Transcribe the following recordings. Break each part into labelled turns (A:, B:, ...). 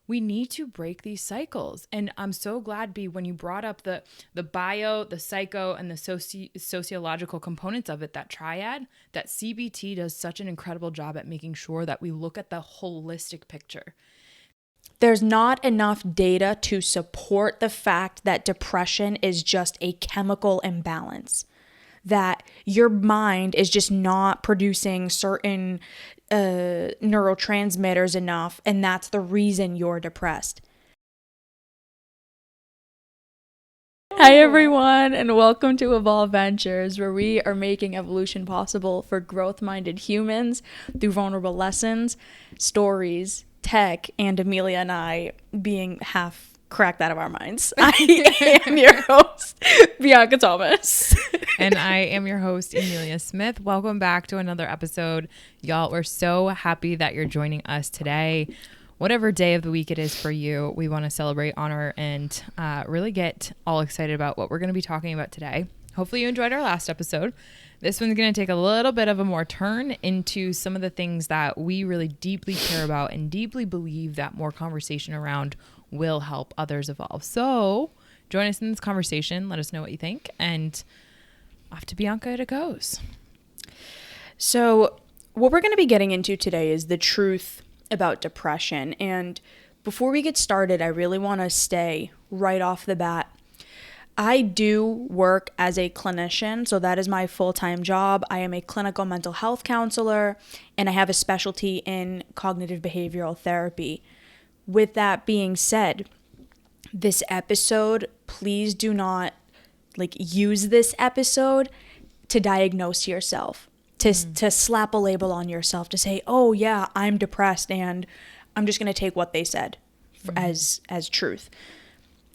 A: we need to break these cycles. And I'm so glad, B, when you brought up the bio, the psycho, and the sociological components of it, that triad, that CBT does such an incredible job at making sure that we look at the holistic picture.
B: There's not enough data to support the fact that depression is just a chemical imbalance, that your mind is just not producing certain neurotransmitters enough, and that's the reason you're depressed. Hi everyone, and welcome to Evolve Ventures, where we are making evolution possible for growth-minded humans through vulnerable lessons, stories, tech, and Emilia and I being half cracked out of our minds. I am your host, Bianca Thomas.
A: And I am your host, Emilia Smith. Welcome back to another episode. Y'all, we're so happy that you're joining us today. Whatever day of the week it is for you, we want to celebrate, honor, and really get all excited about what we're going to be talking about today. Hopefully you enjoyed our last episode. This one's going to take a little bit of a more turn into some of the things that we really deeply care about and deeply believe that more conversation around will help others evolve. So join us in this conversation. Let us know what you think. And off to Bianca it goes.
B: So what we're going to be getting into today is the truth about depression. And before we get started, I really want to say right off the bat, I do work as a clinician, so that is my full-time job. I am a clinical mental health counselor, and I have a specialty in cognitive behavioral therapy. With that being said, this episode, please do not use this episode to diagnose yourself, to slap a label on yourself, to say, oh yeah, I'm depressed and I'm just going to take what they said as truth.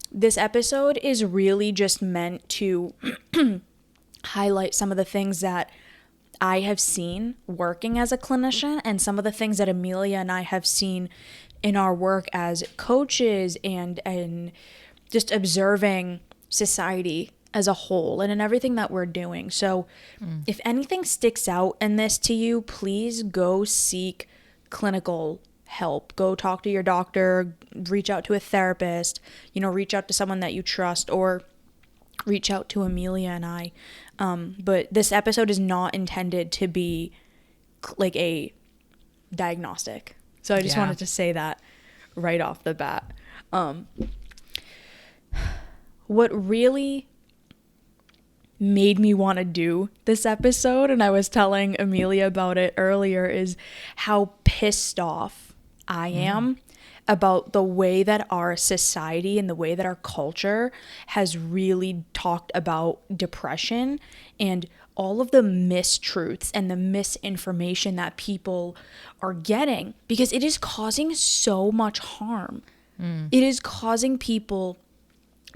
B: This episode is really just meant to highlight some of the things that I have seen working as a clinician and some of the things that Emilia and I have seen in our work as coaches and just observing society as a whole and in everything that we're doing. So if anything sticks out in this to you, please go seek clinical help. Go talk to your doctor, reach out to a therapist, reach out to someone that you trust, or reach out to Emilia and I. But this episode is not intended to be like a diagnostic. So I just wanted to say that right off the bat. What really made me want to do this episode, and I was telling Emilia about it earlier, is how pissed off I am about the way that our society and the way that our culture has really talked about depression and all of the mistruths and the misinformation that people are getting, because it is causing so much harm. It is causing people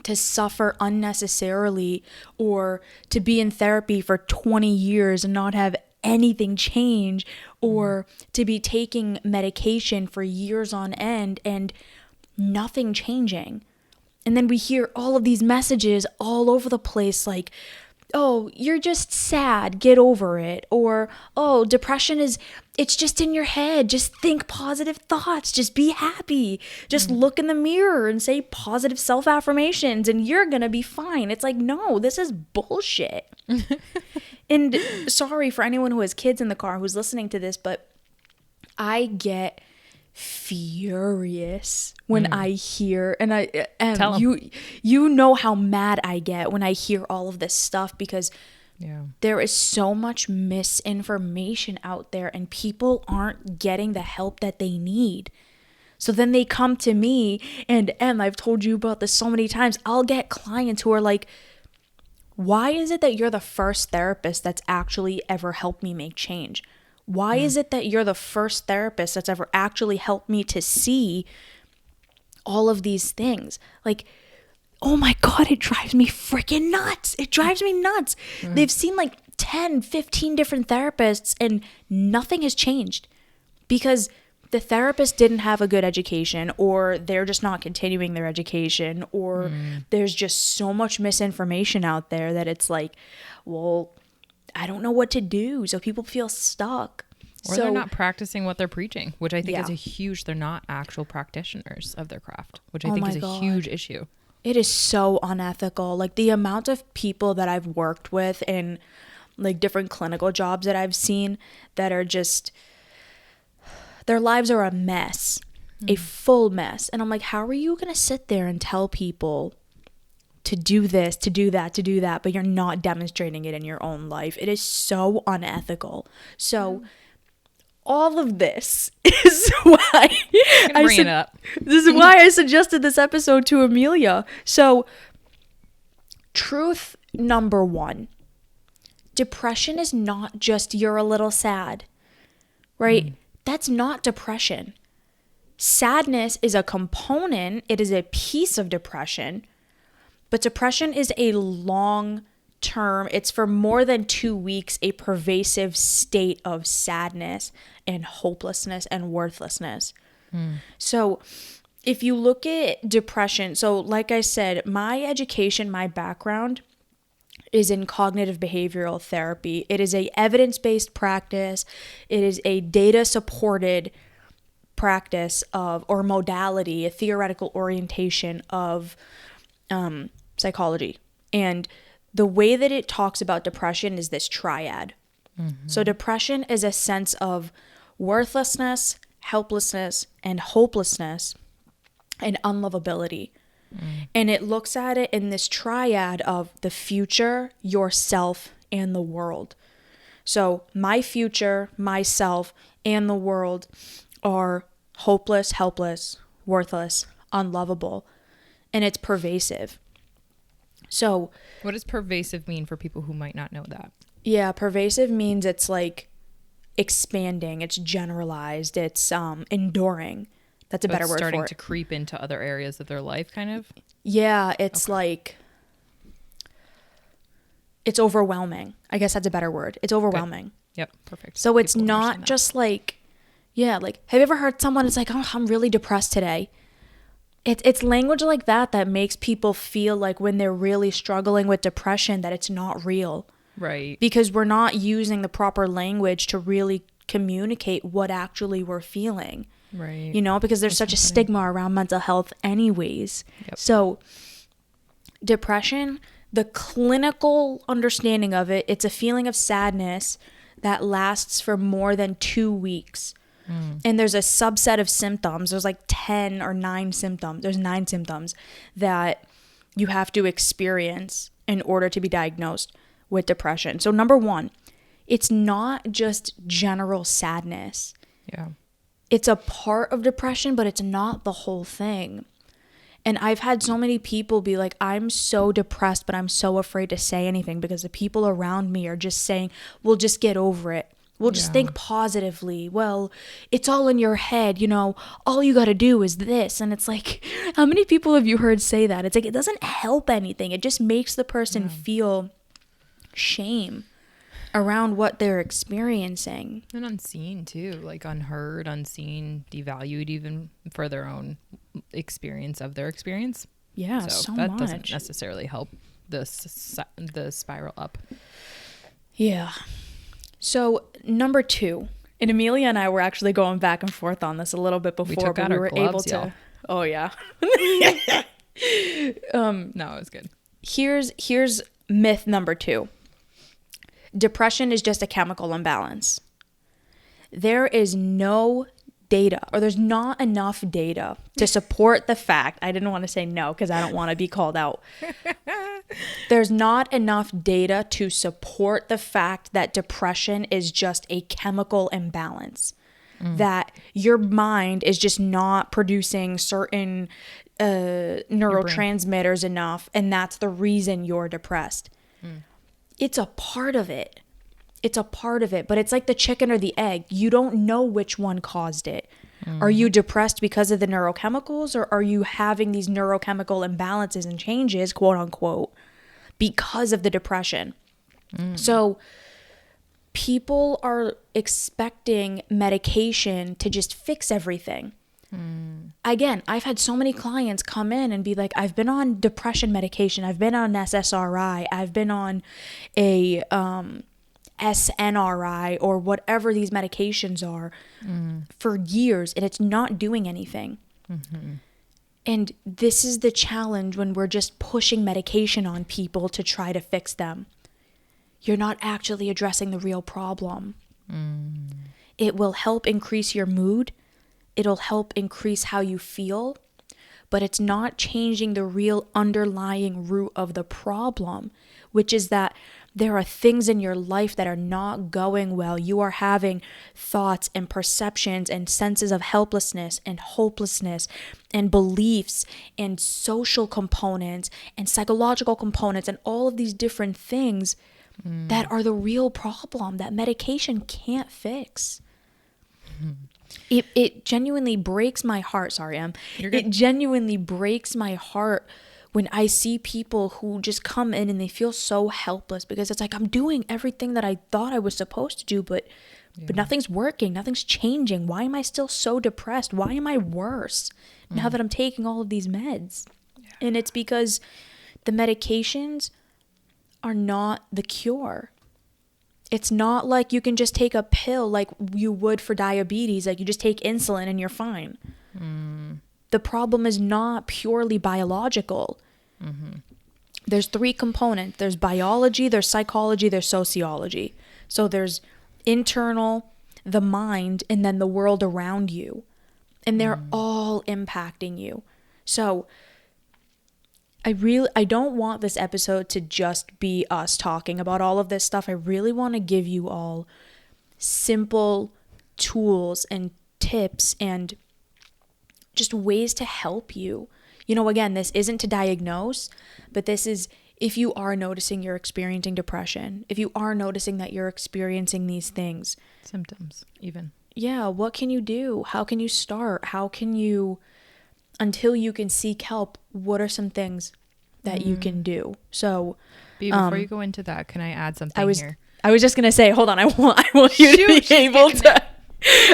B: to suffer unnecessarily, or to be in therapy for 20 years and not have anything change, or to be taking medication for years on end and nothing changing. And then we hear all of these messages all over the place like, oh, you're just sad, get over it. Or, oh, depression it's just in your head. Just think positive thoughts. Just be happy. Just look in the mirror and say positive self-affirmations and you're going to be fine. It's like, no, this is bullshit. And sorry for anyone who has kids in the car who's listening to this, but I get furious when I hear, and you know how mad I get when I hear all of this stuff, because there is so much misinformation out there and people aren't getting the help that they need. So then they come to me, and I've told you about this so many times, I'll get clients who are like, why is it that you're the first therapist that's actually ever helped me make change? Why is it that you're the first therapist that's ever actually helped me to see all of these things? Like, oh my God, it drives me freaking nuts. It drives me nuts. They've seen like 10, 15 different therapists and nothing has changed because the therapist didn't have a good education, or they're just not continuing their education, or there's just so much misinformation out there that it's like, well, I don't know what to do. So people feel stuck.
A: Or they're not practicing what they're preaching, which I think
B: Yeah.
A: is a huge, they're not actual practitioners of their craft, which I
B: Oh
A: think
B: my
A: is a
B: God.
A: huge issue.
B: It is so unethical. Like the amount of people that I've worked with in like different clinical jobs that I've seen that are just, their lives are a mess, a full mess. And I'm like, how are you going to sit there and tell people to do this, to do that, to do that, but you're not demonstrating it in your own life? It is so unethical. So all of this is why
A: Bring it up.
B: This is why I suggested this episode to Emilia. So, truth number 1. Depression is not just you're a little sad, right? That's not depression. Sadness is a component, it is a piece of depression, but depression is a long term, it's for more than 2 weeks, a pervasive state of sadness and hopelessness and worthlessness. So if you look at depression, so like I said, my education, my background is in cognitive behavioral therapy. It is a evidence-based practice. It is a data-supported practice of, or modality, a theoretical orientation of psychology. And the way that it talks about depression is this triad. So depression is a sense of worthlessness, helplessness, and hopelessness, and unlovability. And it looks at it in this triad of the future, yourself, and the world. So my future, myself, and the world are hopeless, helpless, worthless, unlovable, and it's pervasive. So
A: What does pervasive mean for people who might not know that?
B: yeah, pervasive means it's like expanding, it's generalized, it's enduring. That's a better word for it.
A: Starting to creep into other areas of their life, kind of?
B: Yeah, it's like, it's overwhelming. I guess that's a better word. It's overwhelming.
A: Good. Yep, perfect.
B: So it's
A: People
B: not
A: understand that.
B: just like, yeah, like, have you ever heard someone, it's like, oh, I'm really depressed today. It's language like that makes people feel like when they're really struggling with depression that it's not real.
A: Right.
B: Because we're not using the proper language to really communicate what actually we're feeling.
A: Right.
B: You know, because there's such a stigma around mental health anyways.
A: Yep.
B: So depression, the clinical understanding of it, it's a feeling of sadness that lasts for more than 2 weeks. And there's a subset of symptoms. There's like 10 or 9 symptoms. There's 9 symptoms that you have to experience in order to be diagnosed with depression. So number 1, it's not just general sadness.
A: Yeah.
B: It's a part of depression, but it's not the whole thing. And I've had so many people be like, I'm so depressed, but I'm so afraid to say anything because the people around me are just saying, well, just get over it. Well, just think positively. Well, it's all in your head, you know, all you got to do is this. And it's like, how many people have you heard say that? It's like, it doesn't help anything. It just makes the person feel shame around what they're experiencing.
A: And unseen too, like unheard, unseen, devalued even for their own experience of their experience.
B: Yeah,
A: so that doesn't necessarily help the spiral up.
B: Yeah. So number 2, and Emilia and I were actually going back and forth on this a little bit before, but we were able to.
A: Y'all.
B: Oh yeah.
A: No, it was good.
B: Here's myth number 2. Depression is just a chemical imbalance. There is no data, or there's not enough data to support the fact. I didn't want to say no because I don't want to be called out. There's not enough data to support the fact that depression is just a chemical imbalance. That your mind is just not producing certain neurotransmitters enough, and that's the reason you're depressed. It's a part of it. It's a part of it, but it's like the chicken or the egg. You don't know which one caused it. Are you depressed because of the neurochemicals, or are you having these neurochemical imbalances and changes, quote unquote, because of the depression? So people are expecting medication to just fix everything. Again, I've had so many clients come in and be like, I've been on depression medication. I've been on SSRI. I've been on a SNRI or whatever these medications are for years, and it's not doing anything. And this is the challenge when we're just pushing medication on people to try to fix them. You're not actually addressing the real problem. It will help increase your mood. It'll help increase how you feel, but it's not changing the real underlying root of the problem, which is that there are things in your life that are not going well. You are having thoughts and perceptions and senses of helplessness and hopelessness and beliefs and social components and psychological components and all of these different things that are the real problem that medication can't fix. It genuinely breaks my heart. Sorry, it genuinely breaks my heart when I see people who just come in and they feel so helpless because it's like, I'm doing everything that I thought I was supposed to do, but nothing's working. Nothing's changing. Why am I still so depressed? Why am I worse now that I'm taking all of these meds? And it's because the medications are not the cure. It's not like you can just take a pill like you would for diabetes. Like you just take insulin and you're fine. The problem is not purely biological. There's 3 components. There's biology, there's psychology, there's sociology. So there's internal, the mind, and then the world around you. And they're all impacting you. So I don't want this episode to just be us talking about all of this stuff. I really want to give you all simple tools and tips and just ways to help you. You know, again, this isn't to diagnose, but this is if you are noticing you're experiencing depression, if you are noticing that you're experiencing these things.
A: Symptoms, even.
B: Yeah, what can you do? How can you start? How can you, until you can seek help, what are some things that you can do? So,
A: Before you go into that, can I add something here?
B: I was just going to say, hold on, I want you to be able to...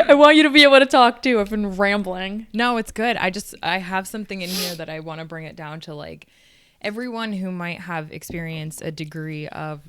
B: I want you to be able to talk too. I've been rambling.
A: No, it's good. I have something in here that I want to bring it down to, like, everyone who might have experienced a degree of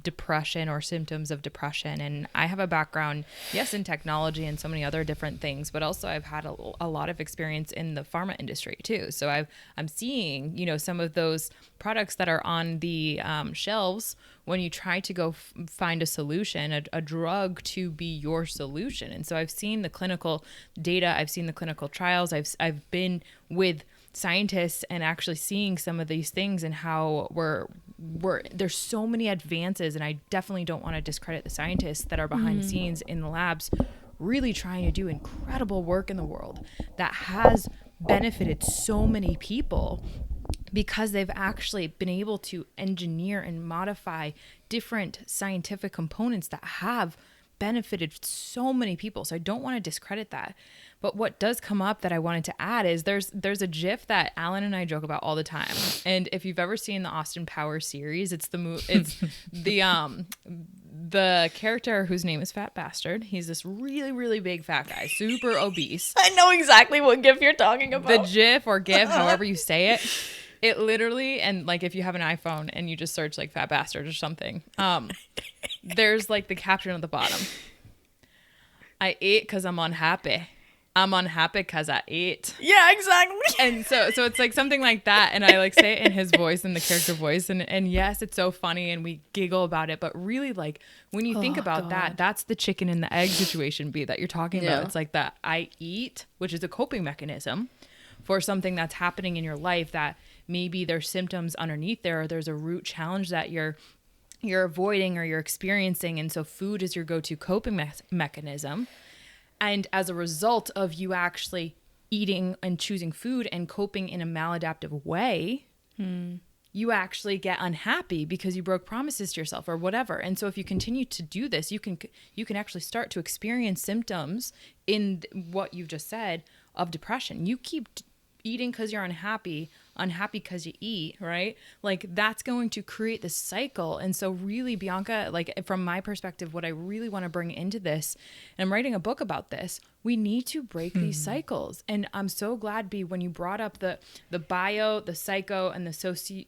A: depression or symptoms of depression. And I have a background, yes, in technology and so many other different things, but also I've had a lot of experience in the pharma industry too. So I'm seeing, you know, some of those products that are on the shelves when you try to go find a solution, a drug to be your solution. And so I've seen the clinical data, I've seen the clinical trials, I've been with scientists and actually seeing some of these things and how there's so many advances, and I definitely don't want to discredit the scientists that are behind the scenes in the labs really trying to do incredible work in the world that has benefited so many people because they've actually been able to engineer and modify different scientific components that have benefited so many people. So I don't want to discredit that. But what does come up that I wanted to add is there's a GIF that Alan and I joke about all the time. And if you've ever seen the Austin Powers series, it's the character whose name is Fat Bastard. He's this really, really big fat guy, super obese.
B: I know exactly what GIF you're talking about.
A: The GIF or GIF, however you say it. It literally, and like if you have an iPhone and you just search like Fat Bastard or something, there's like the caption at the bottom. I ate because I'm unhappy. I'm unhappy because I ate.
B: Yeah, exactly.
A: And so it's like something like that. And I like say it in his voice, in the character voice. And yes, it's so funny and we giggle about it. But really, like when you think about that, that's the chicken and the egg situation that you're talking about. It's like that I eat, which is a coping mechanism for something that's happening in your life that maybe there's symptoms underneath there, or there's a root challenge that you're avoiding or you're experiencing. And so food is your go-to coping mechanism. And as a result of you actually eating and choosing food and coping in a maladaptive way, you actually get unhappy because you broke promises to yourself or whatever. And so if you continue to do this, you can actually start to experience symptoms in what you've just said of depression. You keep eating because you're unhappy unhappy because you eat, right? Like that's going to create this cycle. And so really, Bianca, like from my perspective, what I really want to bring into this, and I'm writing a book about this, we need to break these cycles. And I'm so glad, B, when you brought up the bio, the psycho, and the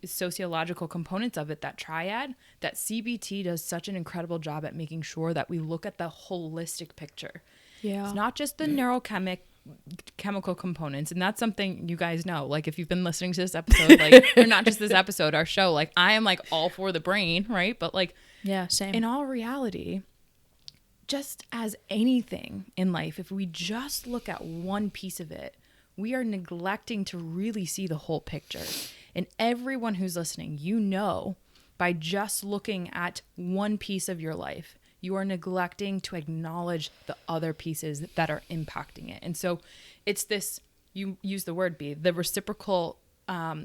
A: sociological components of it, that triad, that CBT does such an incredible job at making sure that we look at the holistic picture.
B: Yeah.
A: It's not just the neurochemical components. And that's something you guys know. Like if you've been listening to this episode, like, or not just this episode, our show, like I am like all for the brain, right? But like,
B: yeah, same.
A: In all reality, just as anything in life, if we just look at one piece of it, we are neglecting to really see the whole picture. And everyone who's listening, you know, by just looking at one piece of your life, you are neglecting to acknowledge the other pieces that are impacting it. And so it's this, you use the word B, the reciprocal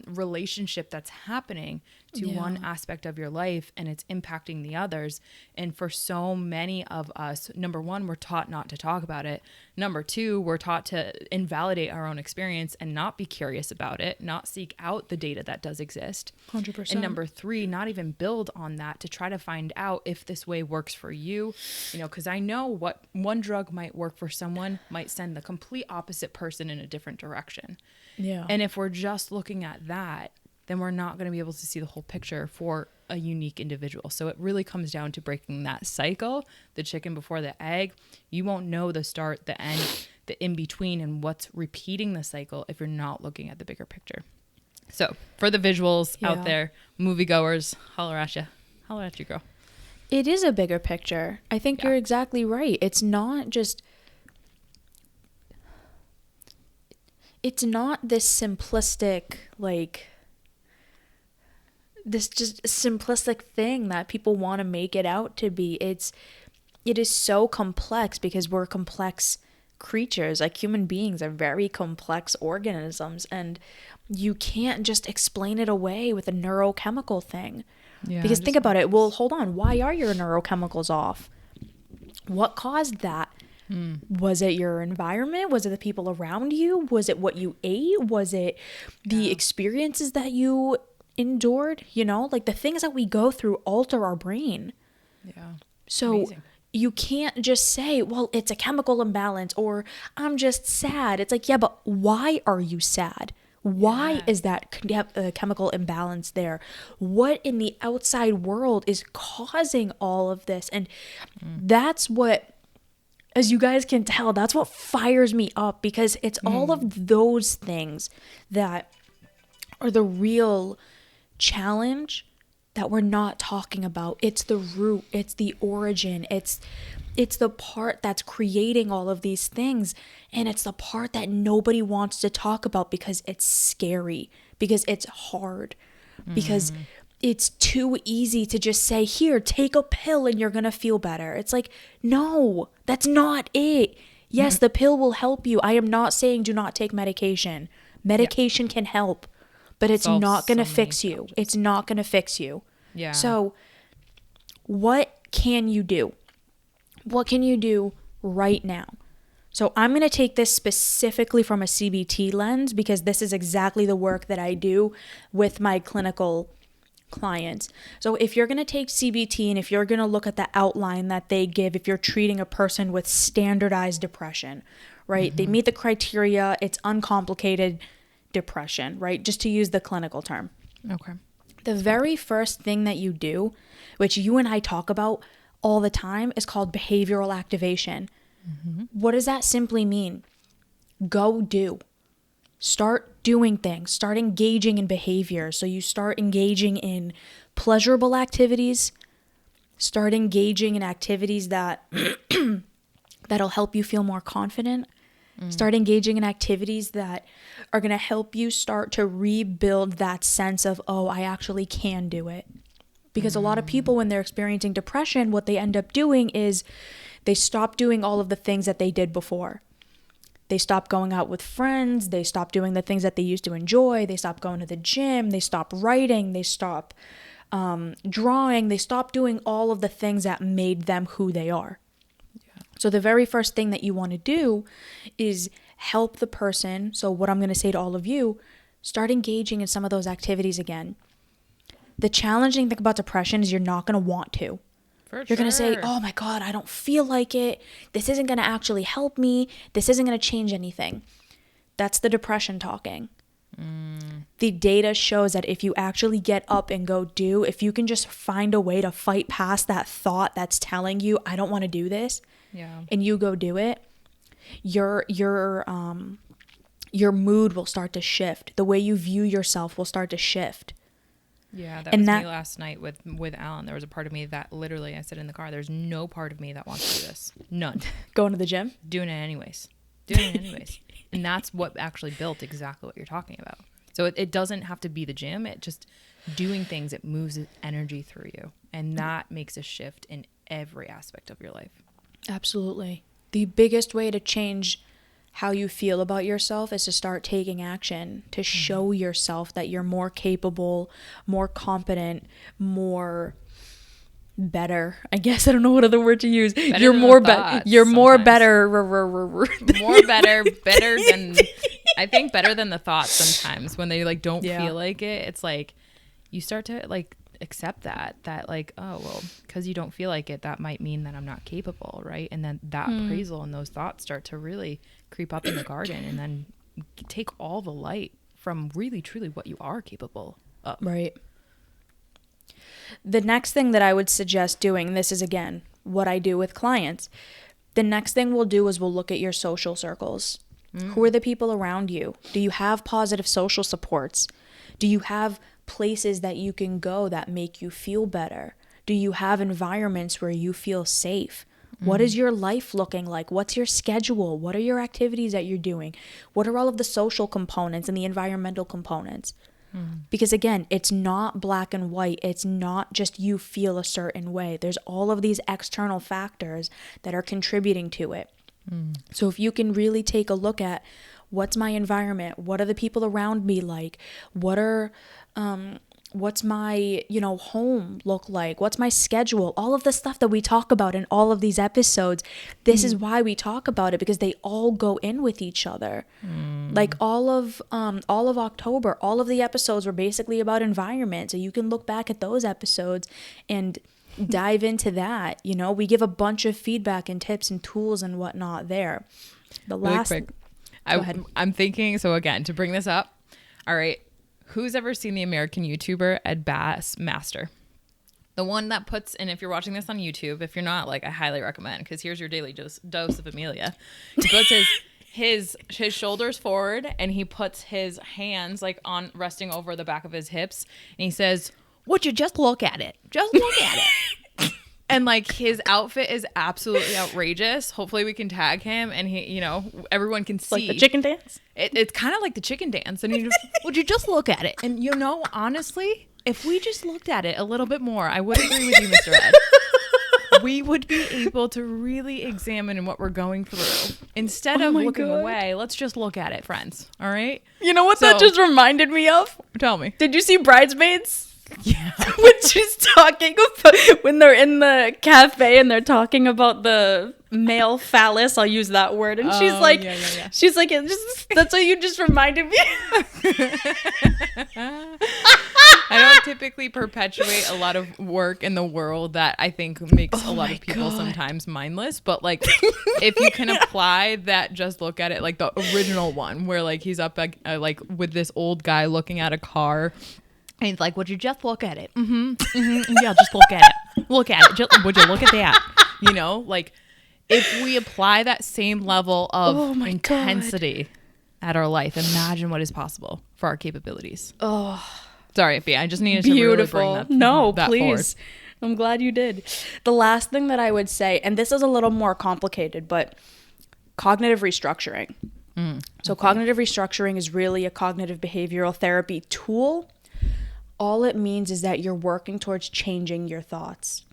A: relationship that's happening to one aspect of your life, and it's impacting the others. And for so many of us, number one, we're taught not to talk about it. Number two, we're taught to invalidate our own experience and not be curious about it, not seek out the data that does exist.
B: 100%.
A: And number three, not even build on that to try to find out if this way works for you. You know, because I know what one drug might work for someone might send the complete opposite person in a different direction.
B: Yeah.
A: And if we're just looking at that, then we're not going to be able to see the whole picture for a unique individual. So it really comes down to breaking that cycle, the chicken before the egg. You won't know the start, the end, the in between, and what's repeating the cycle if you're not looking at the bigger picture. So for the visuals out there, moviegoers, holler at you. Holler at you, girl.
B: It is a bigger picture. I think you're exactly right. It's not just... It's not this simplistic, like, this just simplistic thing that people want to make it out to be. It is so complex because we're complex creatures. Like, human beings are very complex organisms, and you can't just explain it away with a neurochemical thing. Yeah, because think about it. Well, hold on. Why are your neurochemicals off? What caused that? Was it your environment? Was it the people around you? Was it what you ate? Was it the experiences that you endured? You know, like the things that we go through alter our brain.
A: Yeah.
B: So amazing. You can't just say, well, it's a chemical imbalance, or I'm just sad. It's like, yeah, but why are you sad? Why is that chemical imbalance there? What in the outside world is causing all of this? And that's what, as you guys can tell, that's what fires me up, because it's all of those things that are the real challenge that we're not talking about. It's the root, it's the origin, it's the part that's creating all of these things, and it's the part that nobody wants to talk about because it's scary, because it's hard, because it's too easy to just say, here, take a pill and you're going to feel better. It's like, no, that's not it. Yes, the pill will help you. I am not saying do not take medication. Medication can help, but it's not going to fix you. It's not going to fix you.
A: Yeah.
B: So what can you do? What can you do right now? So I'm going to take this specifically from a CBT lens, because this is exactly the work that I do with my clinical clients. So if you're going to take CBT, and if you're going to look at the outline that they give, if you're treating a person with standardized depression, right? They meet the criteria, it's uncomplicated depression, right? Just to use the clinical term.
A: Okay.
B: The very first thing that you do, which you and I talk about all the time, is called behavioral activation. What does that simply mean? Go do. Start doing things. Start engaging in behavior. So you start engaging in pleasurable activities. Start engaging in activities that that'll help you feel more confident. Start engaging in activities that are going to help you start to rebuild that sense of, oh, I actually can do it. Because a lot of people, when they're experiencing depression, what they end up doing is they stop doing all of the things that they did before. They stop going out with friends. They stop doing the things that they used to enjoy. They stop going to the gym. They stop writing. They stop drawing. They stop doing all of the things that made them who they are. Yeah. So the very first thing that you want to do is help the person. So what I'm going to say to all of you, Start engaging in some of those activities again. The challenging thing about depression is you're not going to want to. You're going to say, oh my God, I don't feel like it. This isn't going to actually help me. This isn't going to change anything. That's the depression talking. The data shows that if you actually get up and go do, if you can just find a way to fight past that thought that's telling you, I don't want to do this, and you go do it, your mood will start to shift. The way you view yourself will start to shift.
A: Yeah, that was me last night with Alan. There was a part of me that literally, I said in the car, there's no part of me that wants to do this. None.
B: Going to the gym?
A: Doing it anyways. And that's what actually built exactly what you're talking about. So it doesn't have to be the gym. It just doing things, it moves energy through you. And that makes a shift in every aspect of your life.
B: Absolutely. The biggest way to change how you feel about yourself is to start taking action, to show yourself that you're more capable, more competent, more better. I guess I don't know what other word to use. You're more better. You're more better.
A: More better than I think better than the thoughts sometimes when they like don't feel like it. It's like you start to like accept that like, oh well, because you don't feel like it, that might mean that I'm not capable, right? And then that appraisal and those thoughts start to really creep up in the garden and then take all the light from really truly what you are capable of.
B: Right. The next thing that I would suggest doing, this is again what I do with clients, the next thing we'll do is we'll look at your social circles. Who are the people around you? Do you have positive social supports? Do you have places that you can go that make you feel better? Do you have environments where you feel safe? What is your life looking like? What's your schedule? What are your activities that you're doing? What are all of the social components and the environmental components? Because again, it's not black and white. It's not just you feel a certain way. There's all of these external factors that are contributing to it. So if you can really take a look at what's my environment, what are the people around me like, what's my, home look like, what's my schedule, all of the stuff that we talk about in all of these episodes, this is why we talk about it, because they all go in with each other. Like all of October, all of the episodes were basically about environment. So you can look back at those episodes and dive into that. We give a bunch of feedback and tips and tools and whatnot there. The last,
A: really quick, I'm thinking, so again, to bring this up, all right, who's ever seen the American YouTuber Ed Bassmaster? The one that puts, and if you're watching this on YouTube, if you're not, like, I highly recommend, because here's your daily dose of Emilia. He puts his shoulders forward and he puts his hands like on resting over the back of his hips, and he says, "Would you just look at it? Just look at it." And like his outfit is absolutely outrageous. Hopefully we can tag him and he, everyone can see.
B: Like the chicken dance?
A: It's kind of like the chicken dance. And he just, would you just look at it? And honestly, if we just looked at it a little bit more, I would agree with you, Mr. Ed. We would be able to really examine what we're going through. Instead of looking away, let's just look at it, friends. All right?
B: You know what that just reminded me of?
A: Tell me.
B: Did you see Bridesmaids?
A: Yeah.
B: When she's talking about, when they're in the cafe and they're talking about the male phallus, I'll use that word, and she's like, she's like, that's what you just reminded me.
A: I don't typically perpetuate a lot of work in the world that I think makes a lot of people sometimes mindless, but like if you can apply that, just look at it, like the original one where like he's up like with this old guy looking at a car. And he's like, would you just look at it? Yeah, just look at it. Look at it. Would you look at that? Like if we apply that same level of intensity at our life, imagine what is possible for our capabilities.
B: Oh,
A: sorry, Effie. I just needed to really bring that
B: please.
A: Forward.
B: I'm glad you did. The last thing that I would say, and this is a little more complicated, but cognitive restructuring. So cognitive restructuring is really a cognitive behavioral therapy tool. All it means is that you're working towards changing your thoughts.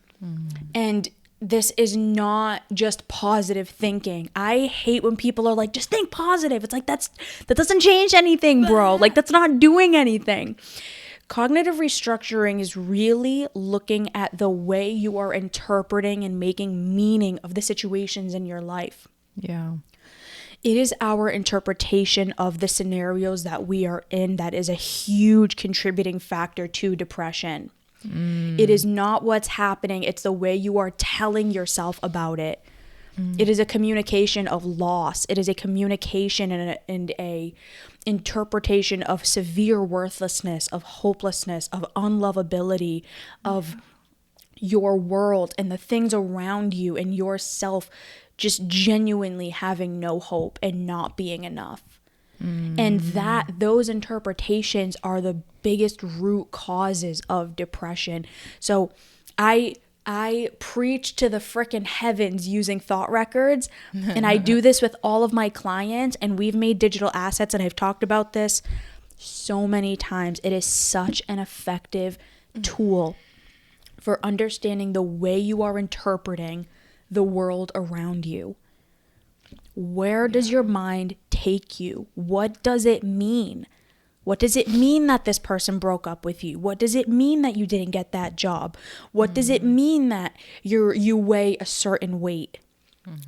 B: And this is not just positive thinking. I hate when people are like, just think positive. It's like, that doesn't change anything, bro. Like, that's not doing anything. Cognitive restructuring is really looking at the way you are interpreting and making meaning of the situations in your life.
A: Yeah.
B: It is our interpretation of the scenarios that we are in that is a huge contributing factor to depression. It is not what's happening. It's the way you are telling yourself about it. It is a communication of loss. It is a communication and a interpretation of severe worthlessness, of hopelessness, of unlovability, of your world and the things around you and yourself just genuinely having no hope and not being enough. And those interpretations are the biggest root causes of depression. So I preach to the frickin' heavens using thought records, and I do this with all of my clients, and we've made digital assets, and I've talked about this so many times. It is such an effective tool for understanding the way you are interpreting the world around you. Where does your mind take you? What does it mean? What does it mean that this person broke up with you? What does it mean that you didn't get that job? What does it mean that you weigh a certain weight?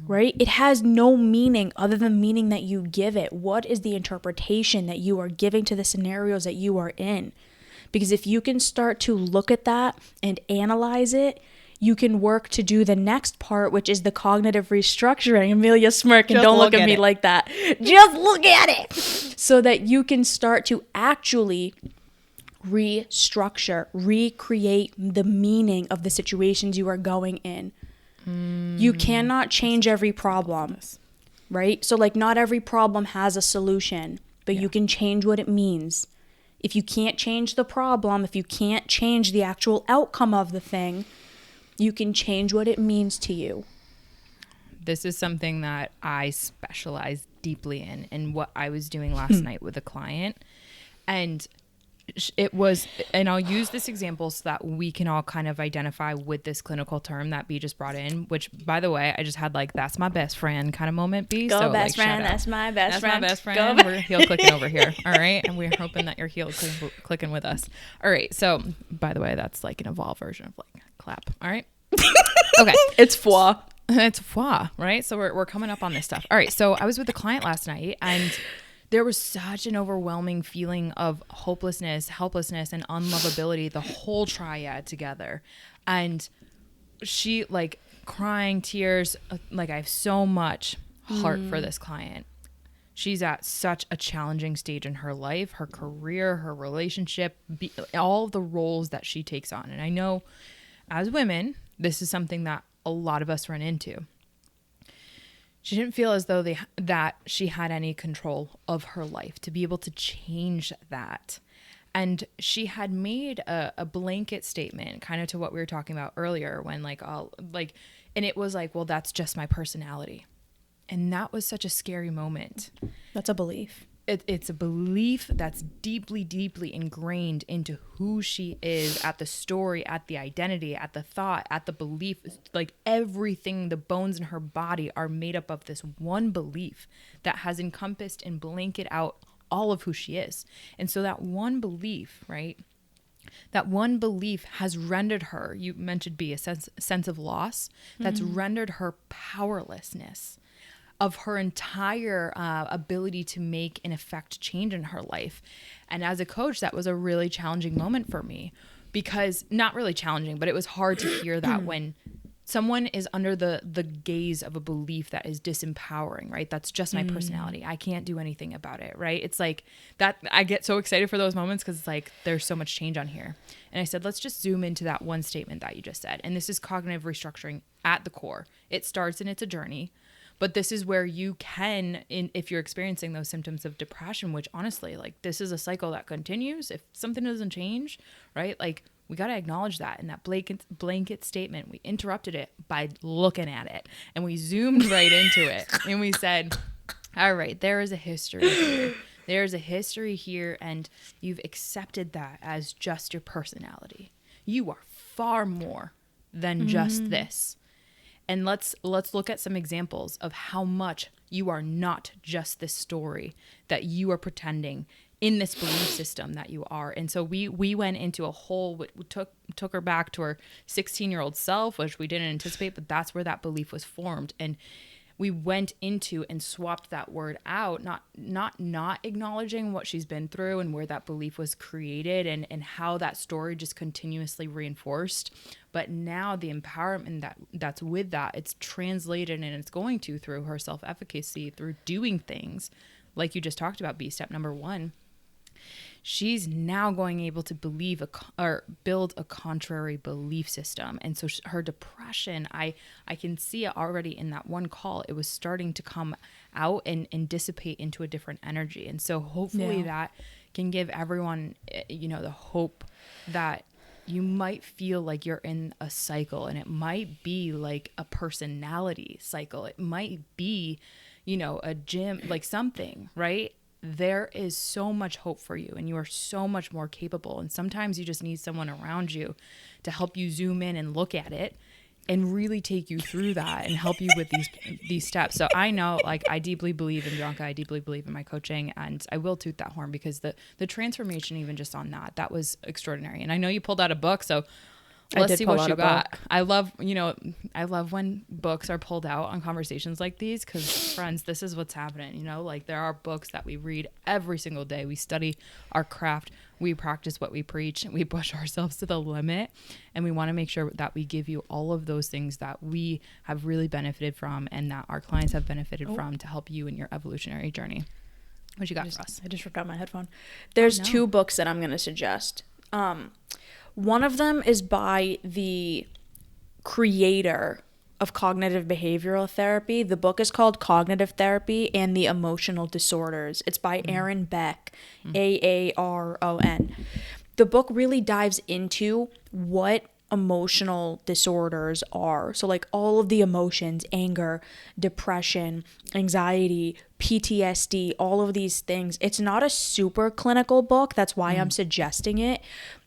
B: Right? It has no meaning other than the meaning that you give it. What is the interpretation that you are giving to the scenarios that you are in? Because if you can start to look at that and analyze it, you can work to do the next part, which is the cognitive restructuring. Emilia smirk and don't look at me like that. Just look at it. So that you can start to actually restructure, recreate the meaning of the situations you are going in. You cannot change every problem, right? So like not every problem has a solution, but you can change what it means. If you can't change the problem, if you can't change the actual outcome of the thing, you can change what it means to you.
A: This is something that I specialize deeply in and what I was doing last night with a client. And it was, and I'll use this example so that we can all kind of identify with this clinical term that B just brought in, which by the way, I just had like, that's my best friend kind of moment, B.
B: Go
A: so
B: best
A: like,
B: friend, that's my best friend.
A: That's my best friend. We're heel clicking over here. All right. And we're hoping that you're heel clicking with us. All right. So by the way, that's like an evolved version of like clap. All right. Okay.
B: It's foi.
A: It's foi, right? So we're coming up on this stuff. All right. So I was with a client last night and there was such an overwhelming feeling of hopelessness, helplessness, and unlovability, the whole triad together. And she like crying, tears, like I have so much heart for this client. She's at such a challenging stage in her life, her career, her relationship, all the roles that she takes on. And I know as women, this is something that a lot of us run into. She didn't feel as though that she had any control of her life to be able to change that. And she had made a blanket statement kind of to what we were talking about earlier when and it was like, well, that's just my personality. And that was such a scary moment.
B: That's a belief.
A: It's a belief that's deeply, deeply ingrained into who she is, at the story, at the identity, at the thought, at the belief. Like everything, the bones in her body are made up of this one belief that has encompassed and blanket out all of who she is. And so that one belief, right? That one belief has rendered her, you mentioned a sense of loss, that's rendered her powerlessness of her entire ability to make and affect change in her life. And as a coach, that was a really challenging moment for me because not really challenging, but it was hard to hear that when someone is under the gaze of a belief that is disempowering, right? That's just my personality. I can't do anything about it, right? It's like that. I get so excited for those moments because it's like there's so much change on here. And I said, let's just zoom into that one statement that you just said. And this is cognitive restructuring at the core. It starts and it's a journey. But this is where you can, if you're experiencing those symptoms of depression, which honestly, like this is a cycle that continues. If something doesn't change, right? Like we got to acknowledge that. In that blanket statement, we interrupted it by looking at it and we zoomed right into it. And we said, all right, there is a history here. There's a history here. And you've accepted that as just your personality. You are far more than just this. And let's look at some examples of how much you are not just this story that you are pretending in this belief system that you are. And so we went into a whole, we took her back to her 16-year-old self, which we didn't anticipate, but that's where that belief was formed. And we went into and swapped that word out, not acknowledging what she's been through and where that belief was created and how that story just continuously reinforced. But now the empowerment that's with that, it's translated and it's going to through her self-efficacy, through doing things like you just talked about, B, step number 1. She's now going able to build a contrary belief system. And so her depression, I can see it already in that one call. It was starting to come out and dissipate into a different energy. And so hopefully that can give everyone, the hope that you might feel like you're in a cycle, and it might be like a personality cycle. It might be, a gym, like something, right? There is so much hope for you, and you are so much more capable. And sometimes you just need someone around you to help you zoom in and look at it and really take you through that and help you with these steps. So I know, like, I deeply believe in Bianca. I deeply believe in my coaching, and I will toot that horn because the transformation, even just on that was extraordinary. And I know you pulled out a book, so let's see what you got. I love when books are pulled out on conversations like these, because friends, this is what's happening. Like, there are books that we read every single day. We study our craft. We practice what we preach, and we push ourselves to the limit. And we want to make sure that we give you all of those things that we have really benefited from and that our clients have benefited from to help you in your evolutionary journey. What you got for us?
B: I just forgot my headphone. There's 2 books that I'm going to suggest. One of them is by the creator of cognitive behavioral therapy. The book is called Cognitive Therapy and the Emotional Disorders. It's by Aaron Beck, Aaron. The book really dives into what emotional disorders are. So like all of the emotions, anger, depression, anxiety, PTSD, all of these things. It's not a super clinical book. That's why I'm suggesting it.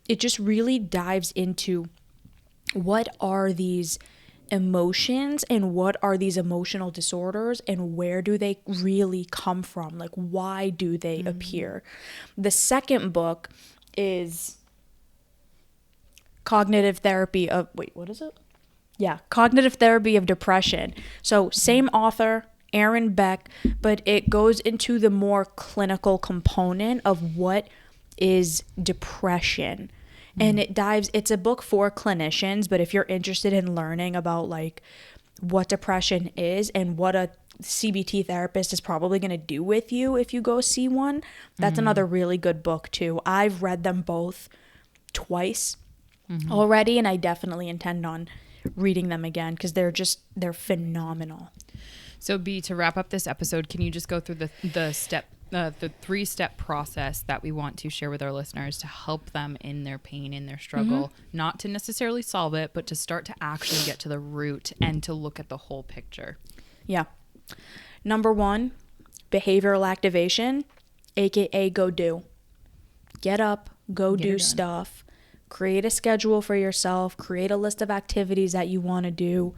B: It just really dives into what are these emotions and what are these emotional disorders and where do they really come from? Like, why do they appear? The second book is Cognitive Therapy of Depression. So same author, Aaron Beck, but it goes into the more clinical component of what is depression. And it's a book for clinicians, but if you're interested in learning about like what depression is and what a CBT therapist is probably going to do with you if you go see one, that's another really good book too. I've read them both twice already, and I definitely intend on reading them again because they're phenomenal.
A: So B, to wrap up this episode, can you just go through the 3-step process that we want to share with our listeners to help them in their pain, in their struggle, not to necessarily solve it, but to start to actually get to the root and to look at the whole picture?
B: Yeah. Number 1, behavioral activation, aka go do. Get up, go do stuff. Create a schedule for yourself. Create a list of activities that you want to do.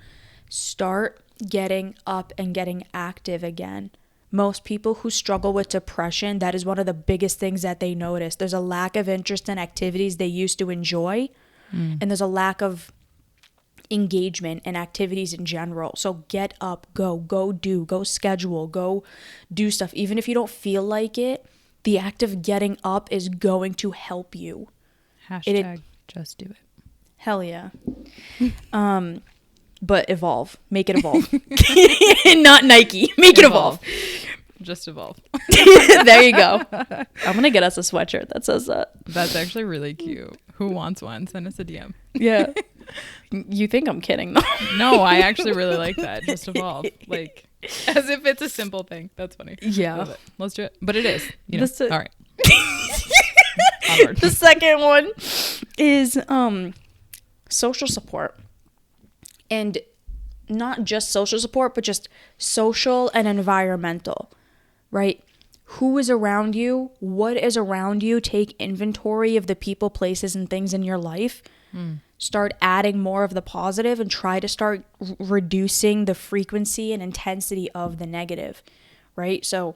B: Start getting up and getting active again. Most people who struggle with depression, that is one of the biggest things that they notice. There's a lack of interest in activities they used to enjoy, and there's a lack of engagement in activities in general. So get up, go do, go schedule, go do stuff. Even if you don't feel like it, the act of getting up is going to help you.
A: Hashtag just do it.
B: Hell yeah. But evolve. Make it evolve. Not Nike. Make it evolve.
A: Just evolve.
B: There you go. I'm going to get us a sweatshirt that says that.
A: That's actually really cute. Who wants one? Send us a DM.
B: Yeah. You think I'm kidding though.
A: No, I actually really like that. Just evolve. Like, as if it's a simple thing. That's funny.
B: Yeah.
A: Let's do it. But it is. All right.
B: The second one is social support. And not just social support, but just social and environmental, right? Who is around you? What is around you? Take inventory of the people, places, and things in your life. Start adding more of the positive and try to start reducing the frequency and intensity of the negative, right? So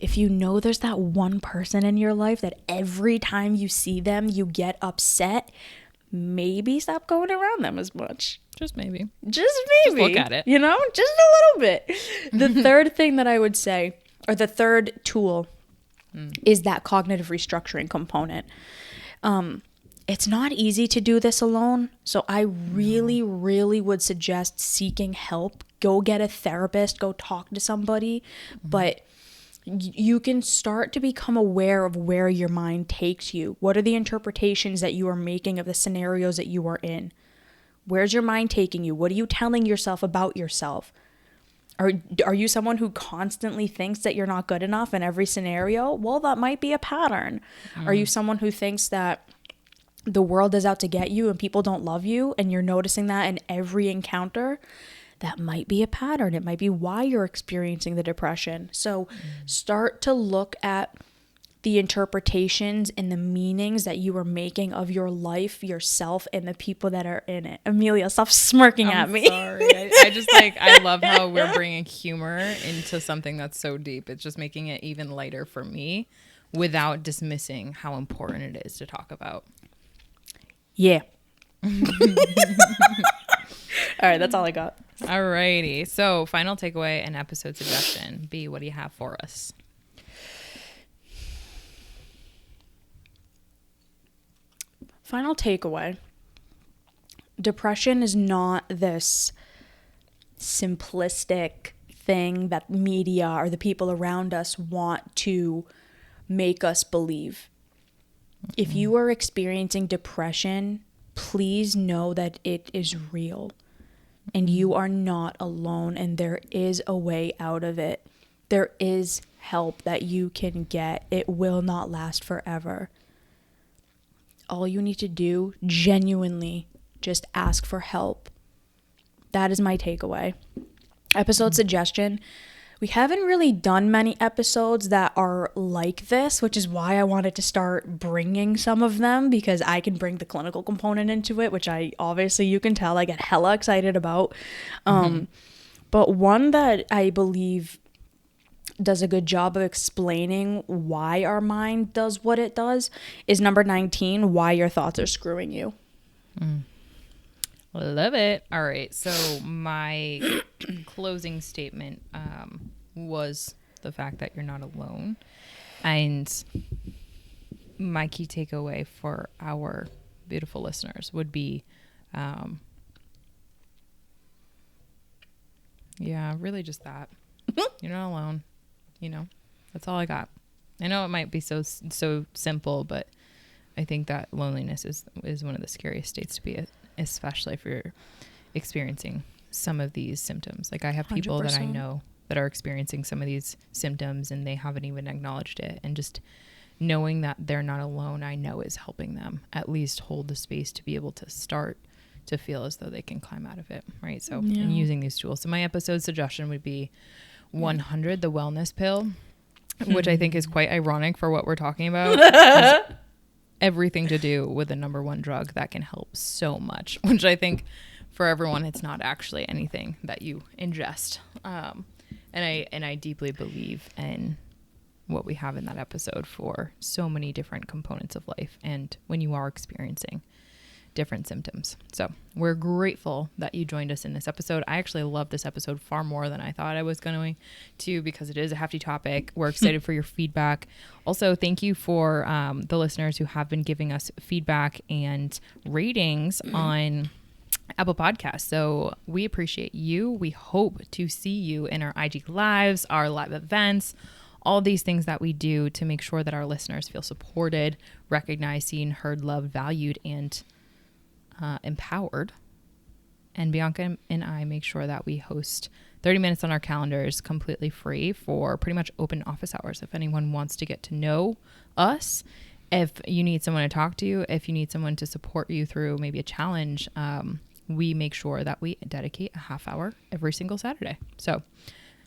B: if you know there's that one person in your life that every time you see them, you get upset, maybe stop going around them as much.
A: Just maybe.
B: Just maybe.
A: Just look at it.
B: You know, just a little bit. The third thing that I would say, or the third tool, is that cognitive restructuring component. It's not easy to do this alone. So I really, really would suggest seeking help. Go get a therapist, go talk to somebody. But you can start to become aware of where your mind takes you. What are the interpretations that you are making of the scenarios that you are in? Where's your mind taking you? What are you telling yourself about yourself? Are you someone who constantly thinks that you're not good enough in every scenario? Well, that might be a pattern. Are you someone who thinks that the world is out to get you and people don't love you and you're noticing that in every encounter? That might be a pattern. It might be why you're experiencing the depression. So start to look at the interpretations and the meanings that you are making of your life, yourself, and the people that are in it. Emilia, stop smirking at me.
A: Sorry. I just I love how we're bringing humor into something that's so deep. It's just making it even lighter for me without dismissing how important it is to talk about.
B: Yeah. All right, that's all I got.
A: Alrighty. So, final takeaway and episode suggestion. B, what do you have for us?
B: Final takeaway. Depression is not this simplistic thing that media or the people around us want to make us believe. If you are experiencing depression, please know that it is real and you are not alone, and there is a way out of it. There is help that you can get. It will not last forever. All you need to do, genuinely, just ask for help. That is my takeaway. Episode suggestion. We haven't really done many episodes that are like this, which is why I wanted to start bringing some of them, because I can bring the clinical component into it, which you can tell I get hella excited about. But one that I believe does a good job of explaining why our mind does what it does is number 19, why your thoughts are screwing you.
A: Love it. All right. So my closing statement was the fact that you're not alone. And my key takeaway for our beautiful listeners would be, really just that. You're not alone. That's all I got. I know it might be so simple, but I think that loneliness is one of the scariest states to be in, especially if you're experiencing some of these symptoms. Like I have people 100%. That I know that are experiencing some of these symptoms and they haven't even acknowledged it. And just knowing that they're not alone, I know is helping them at least hold the space to be able to start to feel as though they can climb out of it. Right. So in using these tools. So my episode suggestion would be 100, the wellness pill, which I think is quite ironic for what we're talking about. Everything to do with the number one drug that can help so much, which I think for everyone, it's not actually anything that you ingest. And I deeply believe in what we have in that episode for so many different components of life. And when you are experiencing different symptoms. So we're grateful that you joined us in this episode. I actually love this episode far more than I thought I was going to, because it is a hefty topic. We're excited for your feedback. Also, thank you for the listeners who have been giving us feedback and ratings on Apple Podcasts. So we appreciate you. We hope to see you in our IG lives, our live events, all these things that we do to make sure that our listeners feel supported, recognized, seen, heard, loved, valued, and empowered. And Bianca and I make sure that we host 30 minutes on our calendars completely free for pretty much open office hours. If anyone wants to get to know us, if you need someone to talk to, if you need someone to support you through maybe a challenge, we make sure that we dedicate a half hour every single Saturday. So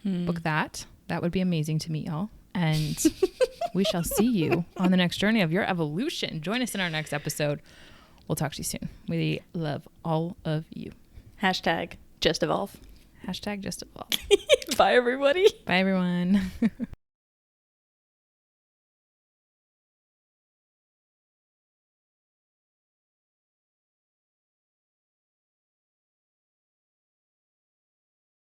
A: book that. That would be amazing to meet y'all. And we shall see you on the next journey of your evolution. Join us in our next episode. We'll talk to you soon. We love all of you.
B: #JustEvolve.
A: #JustEvolve.
B: Bye, everybody.
A: Bye, everyone.